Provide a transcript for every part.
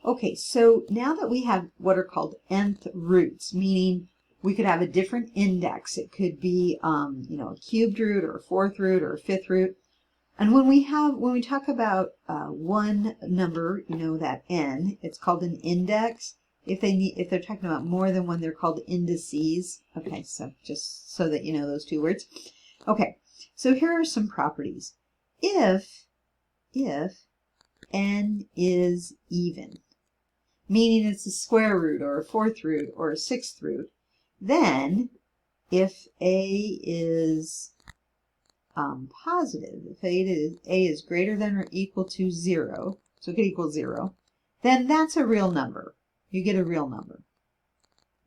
Okay, so now that we have what are called nth roots, meaning we could have a different index. It could be, a cubed root or a fourth root or a fifth root. And when we talk about one number, that n, it's called an index. If they're talking about more than one, they're called indices. Okay, so just so that you know those two words. Okay, so here are some properties. If n is even, meaning it's a square root or a fourth root or a sixth root, then if a is positive, if a is greater than or equal to 0, so it could equal 0, then that's a real number. You get a real number.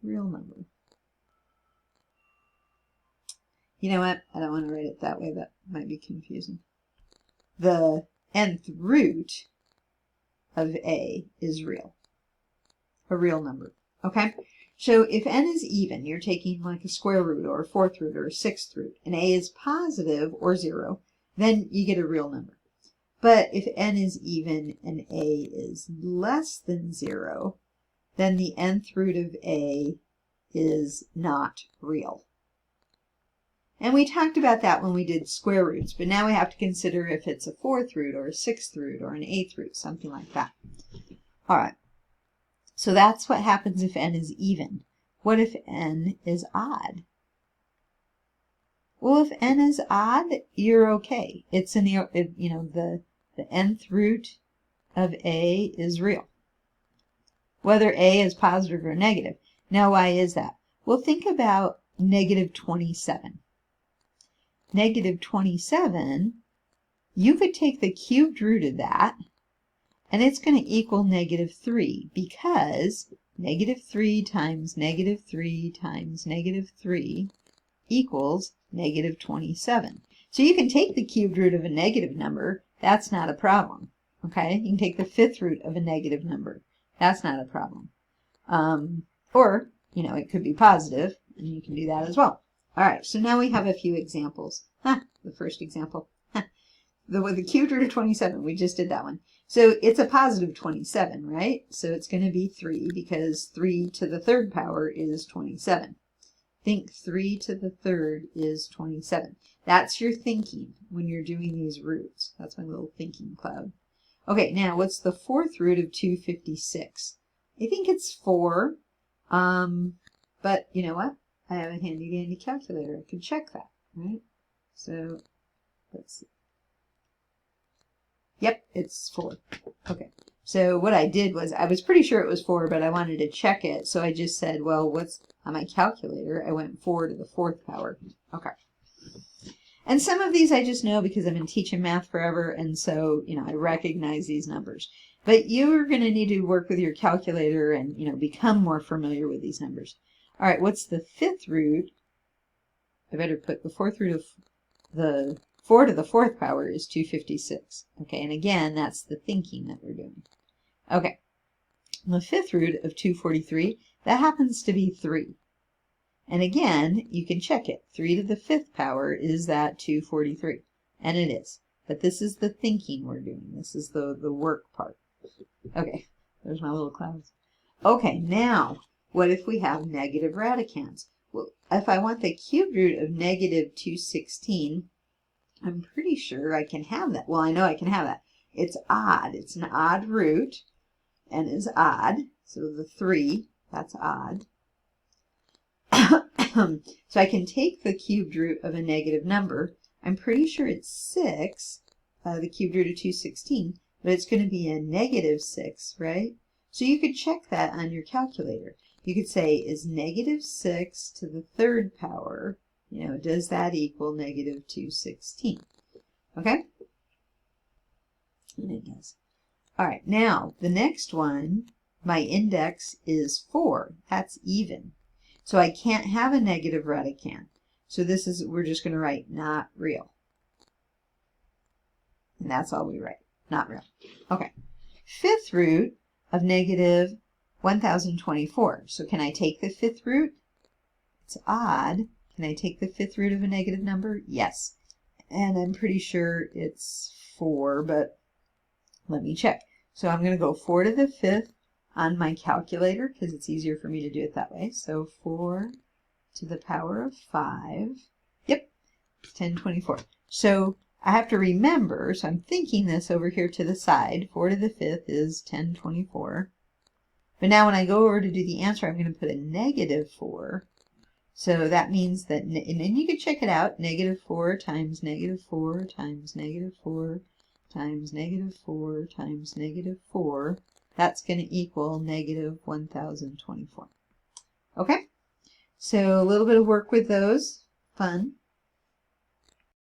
Real number. You know what? I don't want to write it that way. That might be confusing. The nth root of a is real. A real number. Okay? So if n is even, you're taking like a square root or a fourth root or a sixth root, and a is positive or 0, then you get a real number. But if n is even and a is less than 0, then the nth root of a is not real. And we talked about that when we did square roots, but now we have to consider if it's a fourth root or a sixth root or an eighth root, something like that. All right. So that's what happens if n is even. What if n is odd? Well, if n is odd, you're okay. It's the nth root of a is real. Whether a is positive or negative. Now, why is that? Well, think about negative 27. Negative 27, you could take the cubed root of that, and it's going to equal negative 3, because negative 3 times negative 3 times negative 3 equals negative 27. So you can take the cubed root of a negative number. That's not a problem. Okay? You can take the fifth root of a negative number. That's not a problem. Or, it could be positive, and you can do that as well. All right, so now we have a few examples. The first example. With the cubed root of 27, we just did that one. So it's a positive 27, right? So it's going to be 3, because 3 to the third power is 27. Think 3 to the third is 27. That's your thinking when you're doing these roots. That's my little thinking cloud. Okay, now what's the fourth root of 256? I think it's 4. But you know what? I have a handy dandy calculator. I can check that, right? So let's see. Yep, it's 4. Okay. So what I did was, I was pretty sure it was 4, but I wanted to check it. So I just said, well, what's on my calculator? I went 4 to the fourth power. Okay. And some of these I just know because I've been teaching math forever, and so, I recognize these numbers. But you're going to need to work with your calculator and, become more familiar with these numbers. All right, what's the fifth root? I better put the fourth root of the 4 to the fourth power is 256. Okay, and again, that's the thinking that we're doing. Okay, the fifth root of 243, that happens to be 3. And again, you can check it. 3 to the fifth power, is that 243? And it is. But this is the thinking we're doing. This is the work part. Okay, there's my little clouds. Okay, now, what if we have negative radicands? Well, if I want the cubed root of negative 216, I'm pretty sure I can have that. Well, I know I can have that. It's odd. It's an odd root, and is odd. So the 3, that's odd. So I can take the cubed root of a negative number. I'm pretty sure it's 6, the cubed root of 216, but it's going to be a negative 6, right? So you could check that on your calculator. You could say, is negative 6 to the third power, does that equal negative 216? Okay? And it does. All right, now the next one, my index is 4. That's even. So I can't have a negative radicand. So we're just going to write not real. And that's all we write, not real. Okay. Fifth root of negative 1024. So can I take the fifth root? It's odd. Can I take the fifth root of a negative number? Yes. And I'm pretty sure it's 4, but let me check. So I'm going to go 4 to the fifth on my calculator because it's easier for me to do it that way. So 4 to the power of 5. Yep, 1024. So I have to remember, so I'm thinking this over here to the side. 4 to the 5th is 1024. But now when I go over to do the answer, I'm going to put a negative 4. So that means that, and then you can check it out, negative 4 times negative 4 times negative 4 times negative 4 times negative 4. That's going to equal negative 1024. Okay, so a little bit of work with those. Fun.